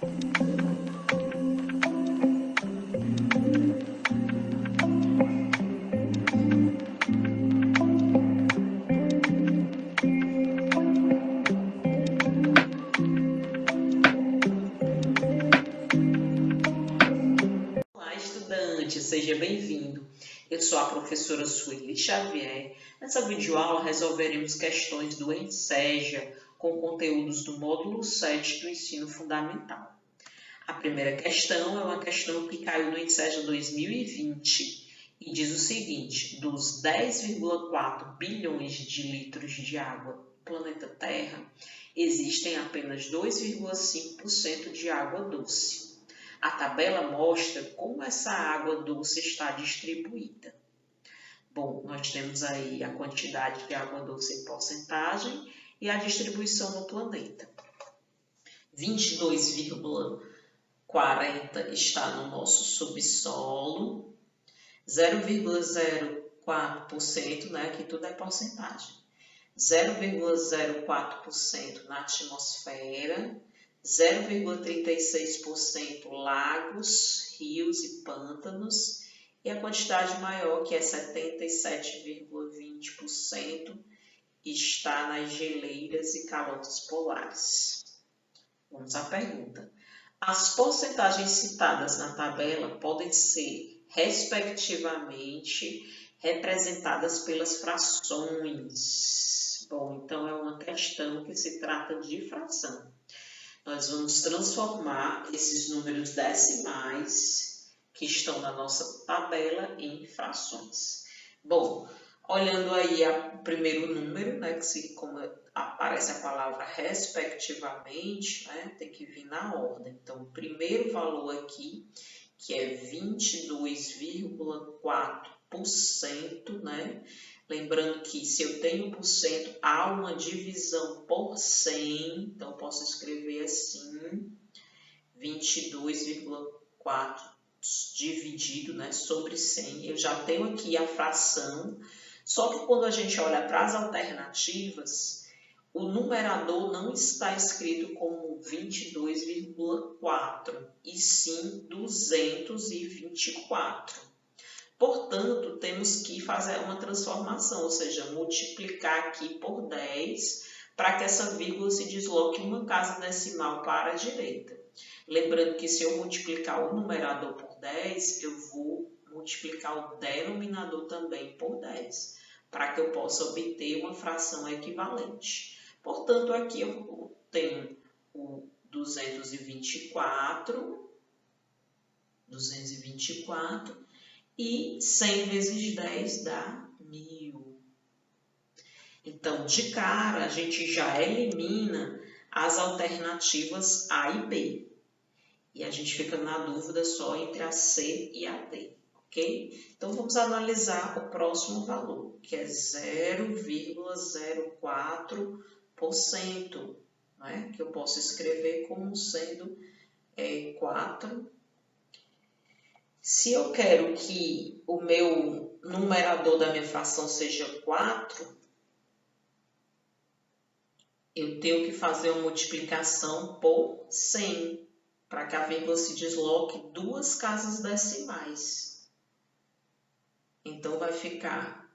Olá, estudante, seja bem-vindo. Eu sou a professora Sueli Xavier. Nessa videoaula resolveremos questões do ENSEJA com conteúdos do módulo 7 do ensino fundamental. A primeira questão é uma questão que caiu no ENSEJA 2020 e diz o seguinte: dos 10,4 bilhões de litros de água no planeta Terra, existem apenas 2,5% de água doce. A tabela mostra como essa água doce está distribuída. Bom, nós temos aí a quantidade de água doce em porcentagem e a distribuição no planeta. 22,40 está no nosso subsolo, 0,04%, né, que tudo é porcentagem, 0,04% na atmosfera, 0,36% lagos, rios e pântanos, e a quantidade maior, que é 77,20%, está nas geleiras e calotas polares. Vamos à pergunta. As porcentagens citadas na tabela podem ser, respectivamente, representadas pelas frações. Bom, então é uma questão que se trata de fração. Nós vamos transformar esses números decimais que estão na nossa tabela em frações. Bom, olhando aí o primeiro número, né, como aparece a palavra respectivamente, né, tem que vir na ordem. Então, o primeiro valor aqui, que é 22,4%, né? Lembrando que se eu tenho por cento, há uma divisão por 100, então posso escrever assim, 22,4 dividido, né, sobre 100. Eu já tenho aqui a fração, só que quando a gente olha para as alternativas, o numerador não está escrito como 22,4, e sim 224. Portanto, temos que fazer uma transformação, ou seja, multiplicar aqui por 10 para que essa vírgula se desloque uma casa decimal para a direita. Lembrando que se eu multiplicar o numerador por 10, eu vou multiplicar o denominador também por 10, para que eu possa obter uma fração equivalente. Portanto, aqui eu tenho o 224, e 100 vezes 10 dá 1000. Então, de cara, a gente já elimina as alternativas A e B. E a gente fica na dúvida só entre a C e a D, ok? Então, vamos analisar o próximo valor, que é 0,04%, né? Que eu posso escrever como sendo 4. Se eu quero que o meu numerador da minha fração seja 4, eu tenho que fazer uma multiplicação por 100, para que a vírgula se desloque duas casas decimais. Então, vai ficar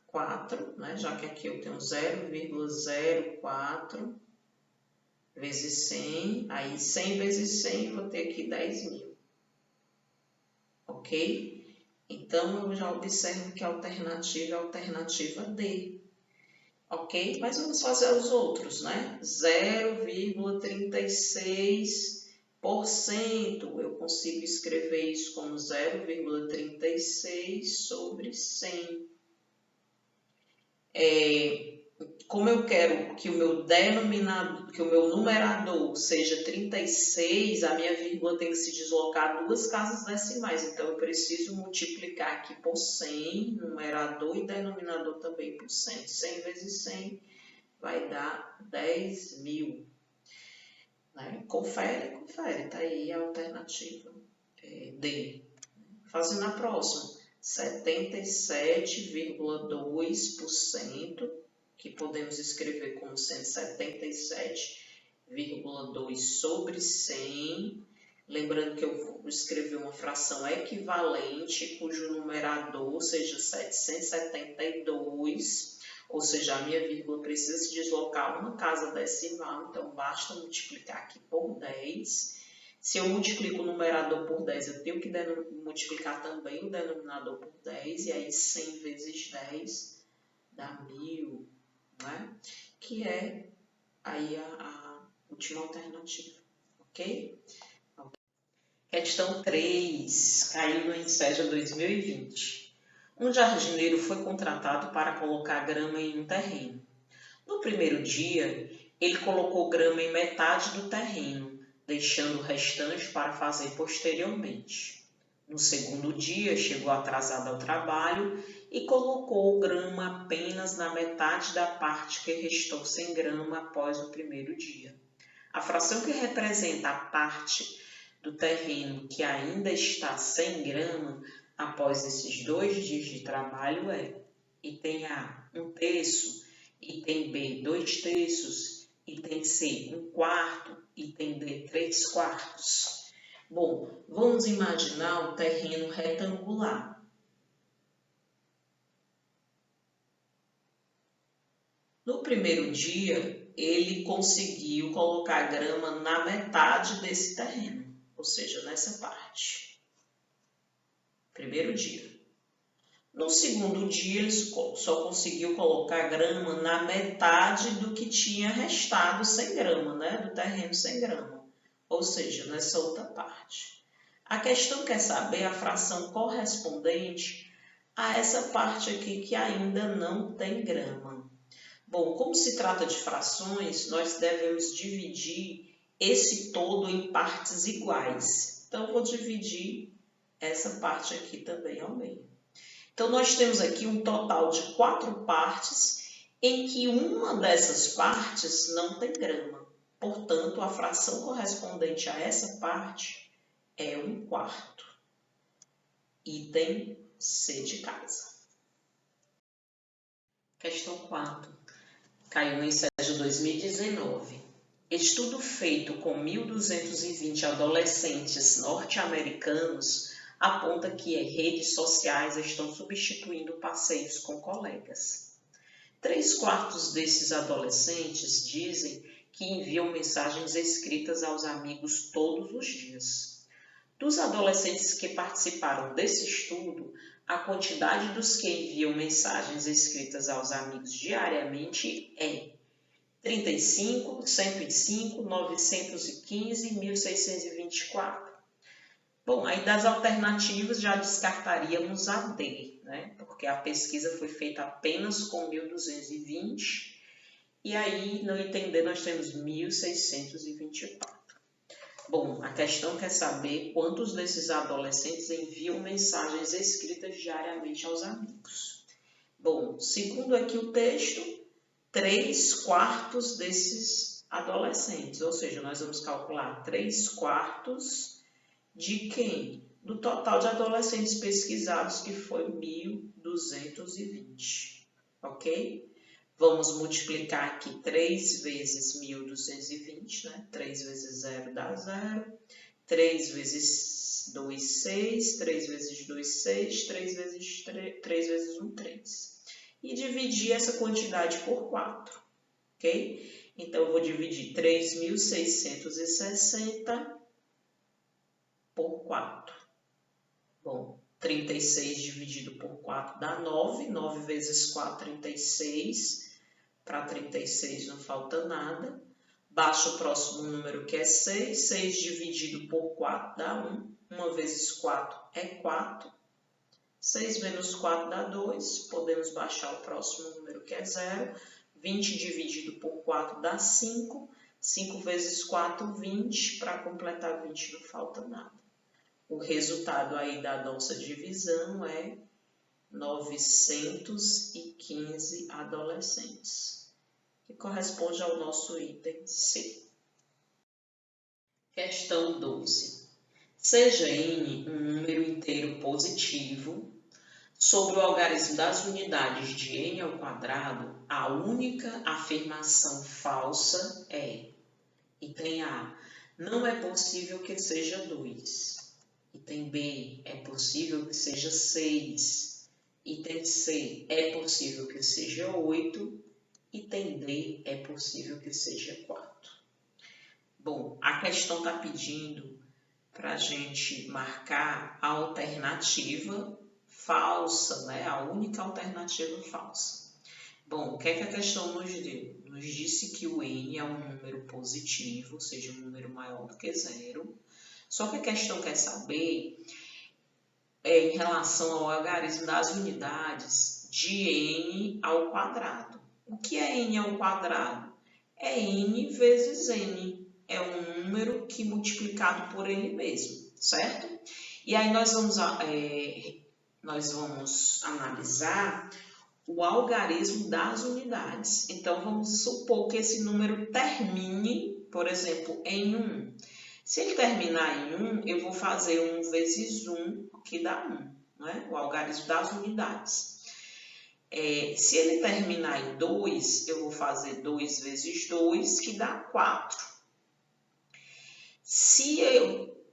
4, né? Já que aqui eu tenho 0,04 vezes 100, aí 100 vezes 100, vou ter aqui 10.000. Ok? Então, eu já observo que a alternativa é a alternativa D. Ok? Mas vamos fazer os outros, né? 0,36%. Eu consigo escrever isso como 0,36 sobre 100. Como eu quero que o meu denominador, que o meu numerador seja 36, a minha vírgula tem que se deslocar duas casas decimais. Então, eu preciso multiplicar aqui por 100, numerador e denominador também por 100. 100 vezes 100 vai dar 10.000. Né? Confere, tá aí a alternativa D. Fazendo a próxima, 77,2%, que podemos escrever como 177 2 sobre 100. Lembrando que eu vou escrever uma fração equivalente, cujo numerador seja 772, ou seja, a minha vírgula precisa se deslocar uma casa decimal, então basta multiplicar aqui por 10. Se eu multiplico o numerador por 10, eu tenho que multiplicar também o denominador por 10, e aí 100 vezes 10 dá 1000, né? Que é aí a última alternativa, ok? Questão 3, caiu no Enseja 2020. Um jardineiro foi contratado para colocar grama em um terreno. No primeiro dia, ele colocou grama em metade do terreno, deixando o restante para fazer posteriormente. No segundo dia, chegou atrasado ao trabalho e colocou grama apenas na metade da parte que restou sem grama após o primeiro dia. A fração que representa a parte do terreno que ainda está sem grama após esses 2 dias de trabalho é: item A, 1/3, item B, 2/3, item C, 1/4, item D, 3/4. Bom, vamos imaginar o terreno retangular. No primeiro dia, ele conseguiu colocar grama na metade desse terreno, ou seja, nessa parte. Primeiro dia. No segundo dia, ele só conseguiu colocar grama na metade do que tinha restado sem grama, né? Do terreno sem grama, ou seja, nessa outra parte. A questão quer saber a fração correspondente a essa parte aqui que ainda não tem grama. Bom, como se trata de frações, nós devemos dividir esse todo em partes iguais. Então, eu vou dividir essa parte aqui também ao meio. Então, nós temos aqui um total de 4 partes, em que uma dessas partes não tem grama. Portanto, a fração correspondente a essa parte é 1/4. Item C de casa. Questão 4. Caiu no Enseja 2019. Estudo feito com 1.220 adolescentes norte-americanos aponta que redes sociais estão substituindo passeios com colegas. 3/4 desses adolescentes dizem que enviam mensagens escritas aos amigos todos os dias. Dos adolescentes que participaram desse estudo, a quantidade dos que enviam mensagens escritas aos amigos diariamente é 35, 105, 915 e 1624. Bom, aí das alternativas já descartaríamos a D, né? Porque a pesquisa foi feita apenas com 1.220 e aí no item D nós temos 1.624. Bom, a questão quer saber quantos desses adolescentes enviam mensagens escritas diariamente aos amigos. Bom, segundo aqui o texto, 3/4 desses adolescentes, ou seja, nós vamos calcular 3/4 de quem? Do total de adolescentes pesquisados, que foi 1.220, ok? Vamos multiplicar aqui 3 vezes 1.220, né? 3 vezes 0 dá 0. 3 vezes 2, 6. 3 vezes 2, 6. 3 vezes 1, 3. E dividir essa quantidade por 4, ok? Então, eu vou dividir 3.660 por 4. Bom, 36 dividido por 4 dá 9. 9 vezes 4, 36. Para 36 não falta nada. Baixa o próximo número que é 6. 6 dividido por 4 dá 1. 1 vezes 4 é 4. 6 menos 4 dá 2. Podemos baixar o próximo número que é 0. 20 dividido por 4 dá 5. 5 vezes 4, 20. Para completar 20 não falta nada. O resultado aí da nossa divisão é 915 adolescentes, que corresponde ao nosso item C. Questão 12. Seja N um número inteiro positivo, sobre o algarismo das unidades de N ao quadrado, a única afirmação falsa é: Item A, não é possível que seja 2. Item B, é possível que seja 6. Item C, é possível que seja 8. Item D, é possível que seja 4. Bom, a questão está pedindo para a gente marcar a alternativa falsa, né? A única alternativa falsa. Bom, o que é que a questão nos deu? Nos disse que o n é um número positivo, ou seja, um número maior do que zero. Só que a questão quer saber em relação ao algarismo das unidades de n ao quadrado. O que é n ao quadrado? É n vezes n. É um número que multiplicado por ele mesmo, certo? E aí nós vamos analisar o algarismo das unidades. Então, vamos supor que esse número termine, por exemplo, em 1. Se ele terminar em 1, eu vou fazer 1 vezes 1, que dá 1, né? O algarismo das unidades. Se ele terminar em 2, eu vou fazer 2 vezes 2, que dá 4. Se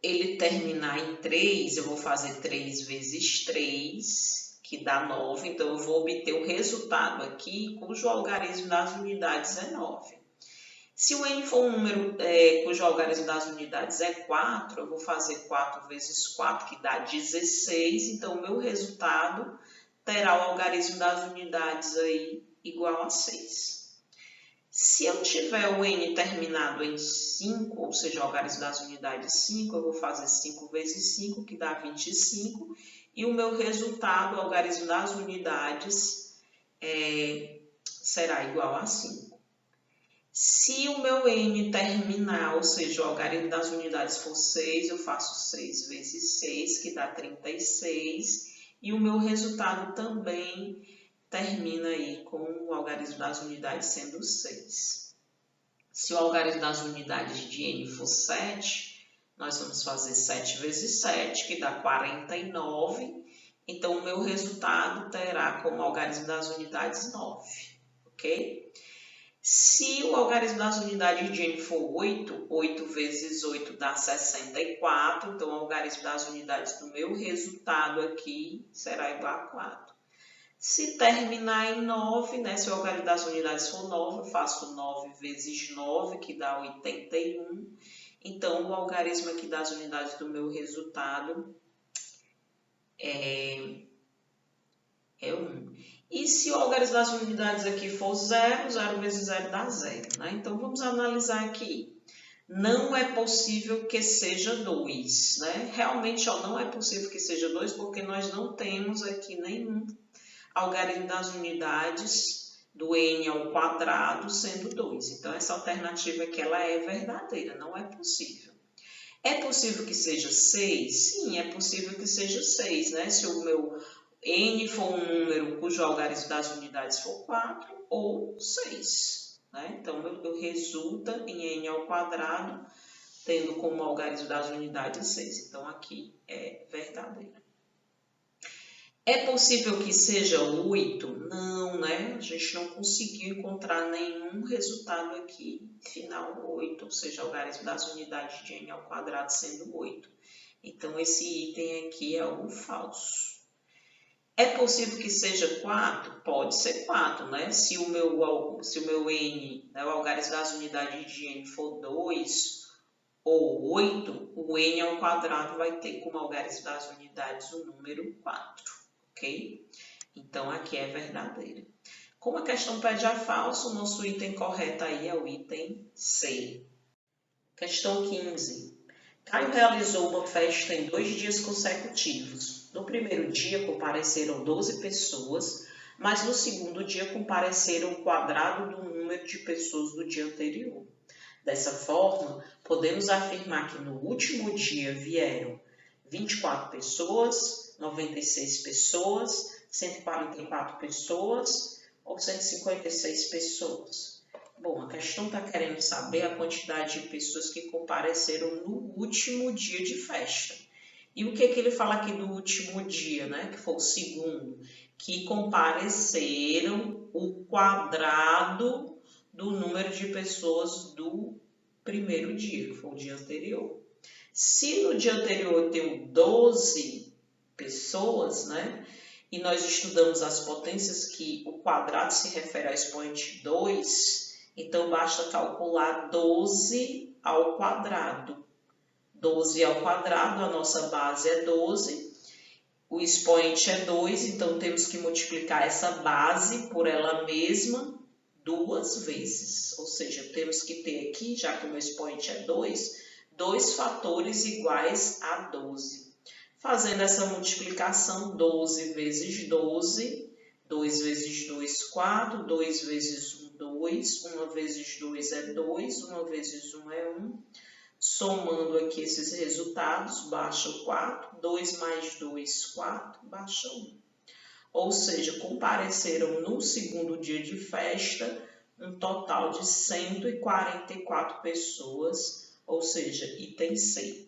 ele terminar em 3, eu vou fazer 3 vezes 3, que dá 9. Então, eu vou obter o resultado aqui, cujo algarismo das unidades é 9. Se o n for um número cujo algarismo das unidades é 4, eu vou fazer 4 vezes 4, que dá 16. Então, o meu resultado terá o algarismo das unidades aí igual a 6. Se eu tiver o n terminado em 5, ou seja, o algarismo das unidades 5, eu vou fazer 5 vezes 5, que dá 25. E o meu resultado, o algarismo das unidades, será igual a 5. Se o meu n terminal, ou seja, o algarismo das unidades for 6, eu faço 6 vezes 6, que dá 36. E o meu resultado também termina aí com o algarismo das unidades sendo 6. Se o algarismo das unidades de n for 7, nós vamos fazer 7 vezes 7, que dá 49. Então, o meu resultado terá como algarismo das unidades 9, ok? Se o algarismo das unidades de n for 8, 8 vezes 8 dá 64. Então, o algarismo das unidades do meu resultado aqui será igual a 4. Se terminar em 9, né, se o algarismo das unidades for 9, eu faço 9 vezes 9, que dá 81. Então, o algarismo aqui das unidades do meu resultado é 1. E se o algarismo das unidades aqui for 0, 0 vezes 0 dá 0. Né? Então, vamos analisar aqui. Não é possível que seja 2. Né? Realmente, não é possível que seja 2, porque nós não temos aqui nenhum algarismo das unidades do n ao quadrado sendo 2. Então, essa alternativa aqui ela é verdadeira, não é possível. É possível que seja 6? Sim, é possível que seja 6, né? Se o meu n for um número cujo algarismo das unidades for 4 ou 6. Né? Então, resulta em n ao quadrado, tendo como algarismo das unidades 6. Então, aqui é verdadeiro. É possível que seja 8? Não, né? A gente não conseguiu encontrar nenhum resultado aqui final 8, ou seja, algarismo das unidades de n ao quadrado sendo 8. Então, esse item aqui é o falso. É possível que seja 4? Pode ser 4, né? Se o meu n, né, o algarismo das unidades de n for 2 ou 8, o n ao quadrado vai ter como algarismo das unidades o número 4. Ok? Então, aqui é verdadeiro. Como a questão pede a falso, o nosso item correto aí é o item C. Questão 15. Caio realizou uma festa em 2 dias consecutivos. No primeiro dia compareceram 12 pessoas, mas no segundo dia compareceram o quadrado do número de pessoas do dia anterior. Dessa forma, podemos afirmar que no último dia vieram 24 pessoas, 96 pessoas, 144 pessoas ou 156 pessoas. Bom, a questão está querendo saber a quantidade de pessoas que compareceram no último dia de festa. E o que ele fala aqui do último dia, né? Que foi o segundo, que compareceram o quadrado do número de pessoas do primeiro dia, que foi o dia anterior. Se no dia anterior eu tenho 12 pessoas, né? E nós estudamos as potências que o quadrado se refere ao expoente 2, então basta calcular 12 ao quadrado. 12 ao quadrado, a nossa base é 12, o expoente é 2, então temos que multiplicar essa base por ela mesma 2 vezes. Ou seja, temos que ter aqui, já que o meu expoente é 2, 2 fatores iguais a 12. Fazendo essa multiplicação, 12 vezes 12, 2 vezes 2, 4, 2 vezes 1, 2, 1 vezes 2 é 2, 1 vezes 1 é 1. Somando aqui esses resultados, baixa o 4, 2 mais 2, 4, baixa 1. Ou seja, compareceram no segundo dia de festa um total de 144 pessoas, ou seja, item C.